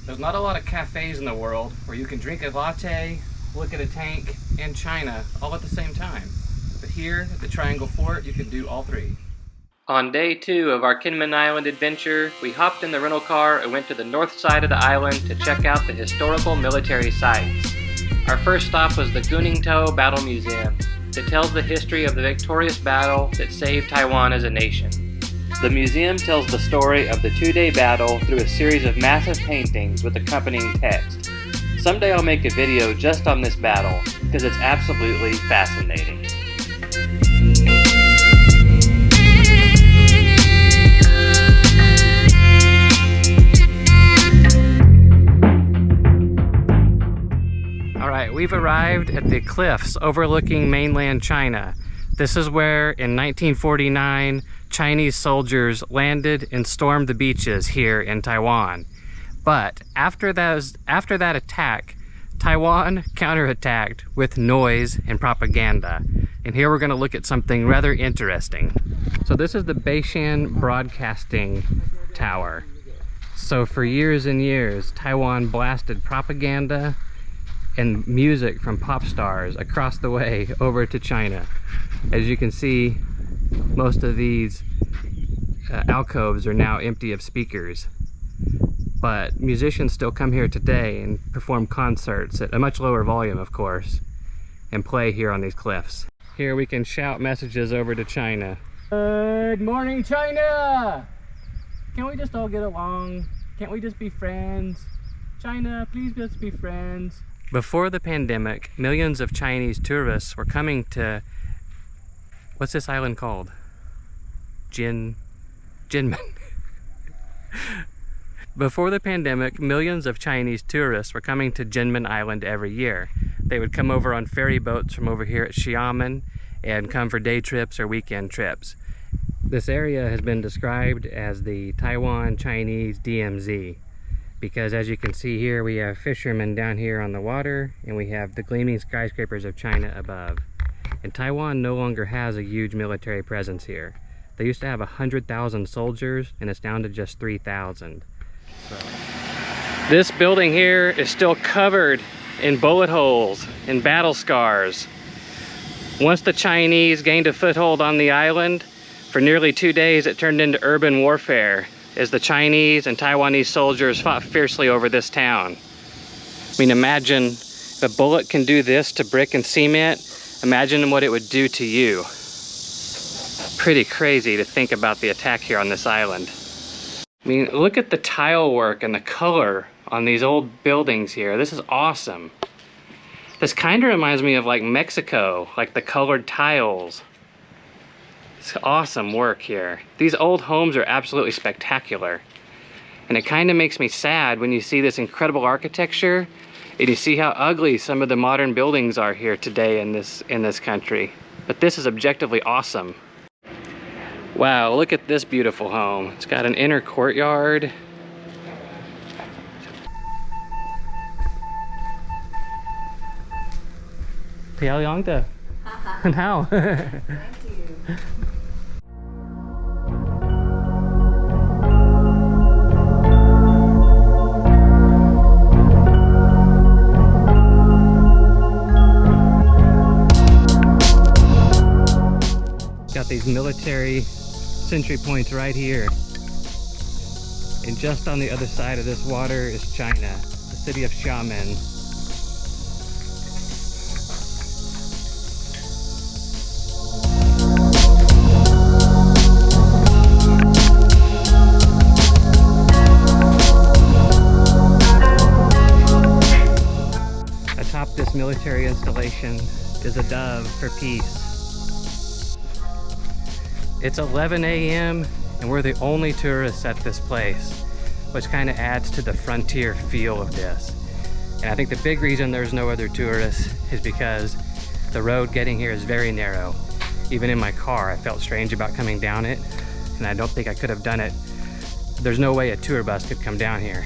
There's not a lot of cafes in the world where you can drink a latte, look at a tank, and China all at the same time. But here at the Triangle Fort, you can do all three. On day 2 of our Kinmen Island adventure, we hopped in the rental car and went to the north side of the island to check out the historical military sites. Our first stop was the Guningtou Battle Museum that tells the history of the victorious battle that saved Taiwan as a nation. The museum tells the story of the 2-day battle through a series of massive paintings with accompanying text. Someday I'll make a video just on this battle because it's absolutely fascinating. Alright, we've arrived at the cliffs overlooking mainland China. This is where, in 1949, Chinese soldiers landed and stormed the beaches here in Taiwan. But after that attack, Taiwan counterattacked with noise and propaganda. And here we're going to look at something rather interesting. So this is the Beishan Broadcasting Tower. So for years and years, Taiwan blasted propaganda and music from pop stars across the way over to China. As you can see, most of these alcoves are now empty of speakers, but musicians still come here today and perform concerts at a much lower volume, of course, and play here on these cliffs. Here we can shout messages over to China. Good morning, China! Can't we just all get along? Can't we just be friends? China, please let's be friends. Before the pandemic, millions of Chinese tourists were coming to, what's this island called? Kinmen. Before the pandemic, millions of Chinese tourists were coming to Kinmen Island every year. They would come over on ferry boats from over here at Xiamen and come for day trips or weekend trips. This area has been described as the Taiwan-Chinese DMZ. Because as you can see here, we have fishermen down here on the water, and we have the gleaming skyscrapers of China above. And Taiwan no longer has a huge military presence here. They used to have 100,000 soldiers, and it's down to just 3,000. So. This building here is still covered in bullet holes and battle scars. Once the Chinese gained a foothold on the island, for nearly 2 days it turned into urban warfare, as the Chinese and Taiwanese soldiers fought fiercely over this town. I mean, imagine if a bullet can do this to brick and cement, imagine what it would do to you. Pretty crazy to think about the attack here on this island. I mean, look at the tile work and the color on these old buildings here. This is awesome. This kind of reminds me of like Mexico, like the colored tiles. It's awesome work here. These old homes are absolutely spectacular. And it kind of makes me sad when you see this incredible architecture and you see how ugly some of the modern buildings are here today in this country. But this is objectively awesome. Wow, look at this beautiful home. It's got an inner courtyard. How? Thank you. Got these military sentry points right here. And just on the other side of this water is China, the city of Xiamen. Atop this military installation is a dove for peace. It's 11 a.m. and we're the only tourists at this place, which kind of adds to the frontier feel of this. And I think the big reason there's no other tourists is because the road getting here is very narrow. Even in my car, I felt strange about coming down it, and I don't think I could have done it. There's no way a tour bus could come down here.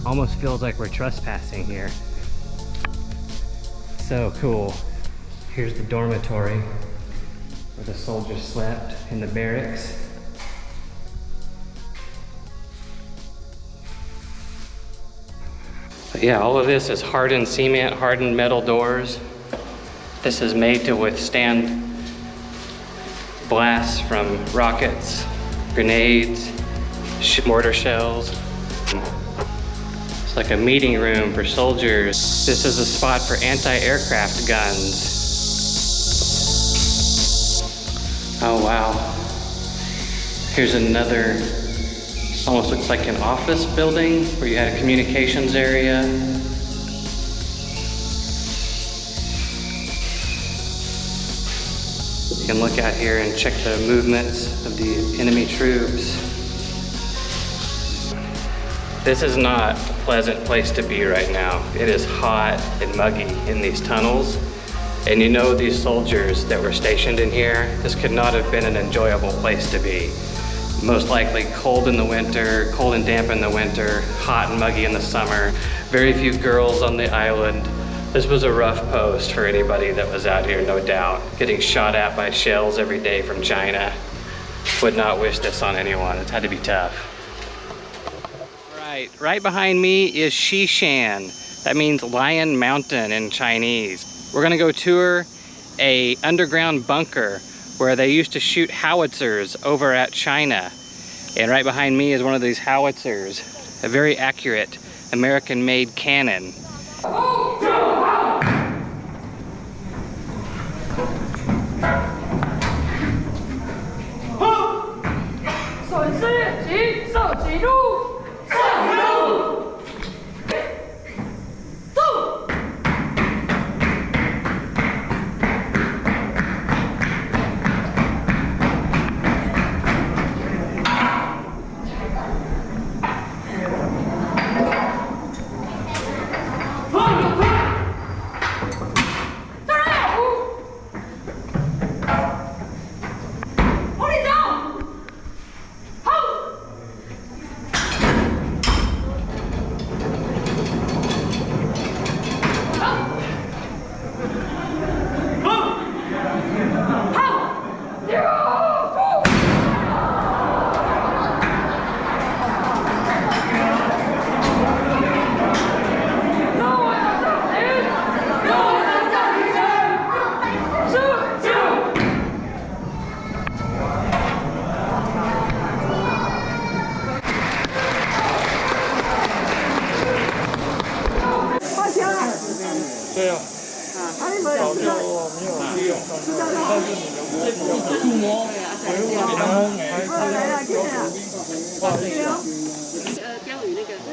Almost feels like we're trespassing here. So cool. Here's the dormitory where the soldiers slept in the barracks. Yeah, all of this is hardened cement, hardened metal doors. This is made to withstand blasts from rockets, grenades, mortar shells. It's like a meeting room for soldiers. This is a spot for anti-aircraft guns. Oh wow. Here's another, almost looks like an office building where you had a communications area. You can look out here and check the movements of the enemy troops. This is not a pleasant place to be right now. It is hot and muggy in these tunnels. And you know these soldiers that were stationed in here, this could not have been an enjoyable place to be. Most likely cold in the winter, cold and damp in the winter, hot and muggy in the summer. Very few girls on the island. This was a rough post for anybody that was out here, no doubt. Getting shot at by shells every day from China. Would not wish this on anyone. It's had to be tough. Right behind me is Shishan. That means Lion Mountain in Chinese. We're gonna go tour a underground bunker where they used to shoot howitzers over at China. And right behind me is one of these howitzers, a very accurate American-made cannon.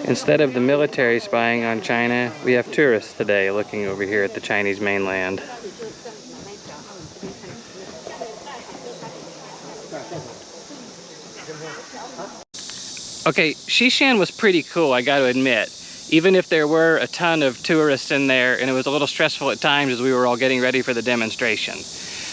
Instead of the military spying on China, we have tourists today looking over here at the Chinese mainland. Okay, Shishan was pretty cool, I gotta admit. Even if there were a ton of tourists in there and it was a little stressful at times as we were all getting ready for the demonstration.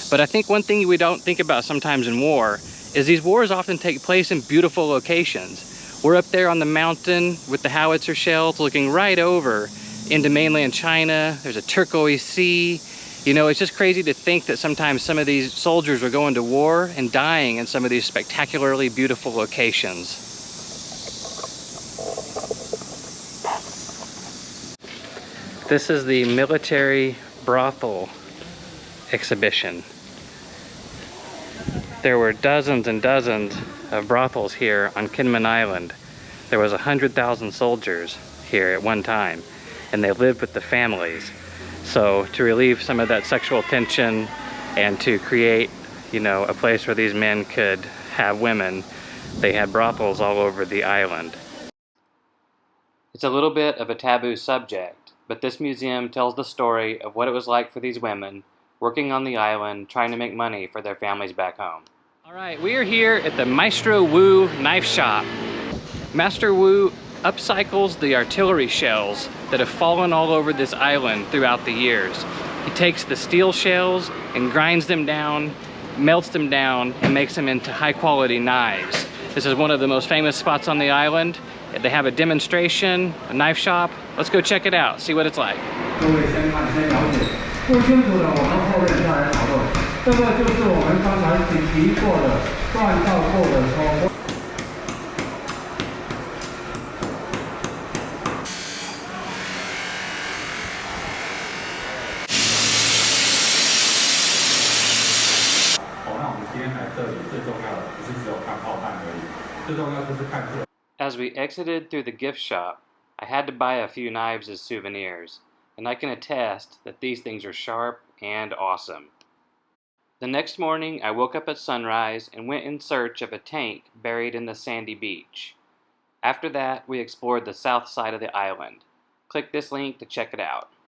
But I think one thing we don't think about sometimes in war is these wars often take place in beautiful locations. We're up there on the mountain with the howitzer shells looking right over into mainland China. There's a turquoise sea. You know, it's just crazy to think that sometimes some of these soldiers were going to war and dying in some of these spectacularly beautiful locations. This is the military brothel exhibition. There were dozens and dozens of brothels here on Kinmen Island. There was 100,000 soldiers here at one time, and they lived with the families. So to relieve some of that sexual tension and to create, you know, a place where these men could have women, they had brothels all over the island. It's a little bit of a taboo subject, but this museum tells the story of what it was like for these women working on the island, trying to make money for their families back home. All right, we are here at the Maestro knife shop. Master Wu upcycles the artillery shells that have fallen all over this island throughout the years. He takes the steel shells and grinds them down, melts them down, and makes them into high quality knives. This is one of the most famous spots on the island. They have a demonstration, a knife shop. Let's go check it out, see what it's like. 不清楚的我们后面再来讨论。这个就是我们刚才提过的锻造过的说。As we exited through the gift shop, I had to buy a few knives as souvenirs, and I can attest that these things are sharp and awesome. The next morning, I woke up at sunrise and went in search of a tank buried in the sandy beach. After that, we explored the south side of the island. Click this link to check it out.